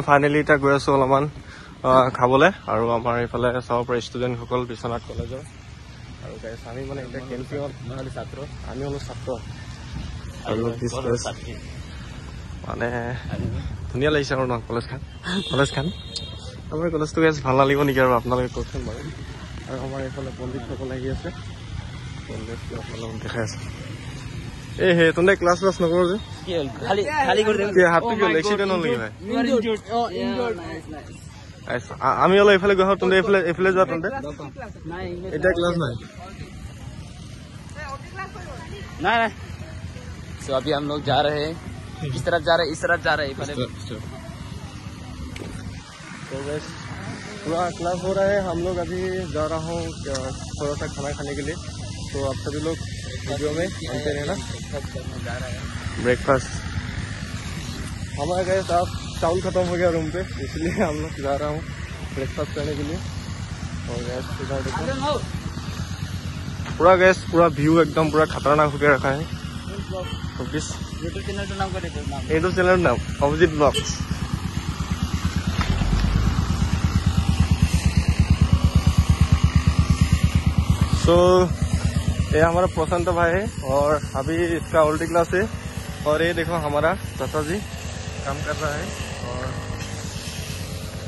finally এতিয়া গৈ আছো অলপমান খাবলৈ আৰু আমাৰ এইফালে চাব পাৰি ষ্টুডেণ্টসকল বিশ্বনাথ কলেজৰ আৰু আমি মানে এতিয়া কেণ্টিনত ছাত্ৰ আমি হলো ছাত্ৰ আৰু মানে ধুনীয়া লাগিছে আৰু ন কলেজখন আমাৰ কলেজটো ভাল নালাগিব নেকি আৰু আপোনালোকে কওকচোন বাৰু আৰু আমাৰ এইফালে পণ্ডিতসকল আহি আছে পণ্ডিতটো আপোনালোকক দেখাই আছে এই হে তোনে ক্লাছ নকৰো যে হাতটো কিয় এক্সিডেণ্ট হ'ল নেকি ভাই আমি অলপ এইফালে গৈ তোনে এইফালে যোৱা তোনে এতিয়া ক্লাছ নাই नहीं तो अभी हम लोग जा रहे हैं इस तरफ जा रहे हैं इस तरफ जा रहे हैं तो बस पूरा क्लास हो रहा है हम लोग अभी जा रहा हूँ थोड़ा सा खाना खाने के लिए तो आप सभी लोग वीडियो में बनते रहना ब्रेकफास्ट हमारे गए साहब चावल खत्म हो गया रूम पे इसलिए हम लोग जा रहा हूँ ब्रेकफास्ट करने के लिए और गैस इधर देखो पूरा गैस पूरा व्यू एकदम पूरा खतरनाक होकर रखा है तो प्लीज यूट्यूब चैनल नाम अभिजीत ब्लॉग्स सो ये हमारा प्रशांत भाई है और अभी इसका उल्टी क्लास है और ये देखो हमारा चाचा जी काम कर रहा है और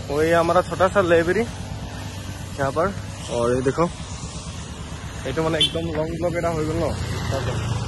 वो ये हमारा छोटा सा लाइब्रेरी यहाँ पर और ये देखो ये तो मैंने एकदम लॉन्ग ब्लॉग এটা হৈ গ'ল ন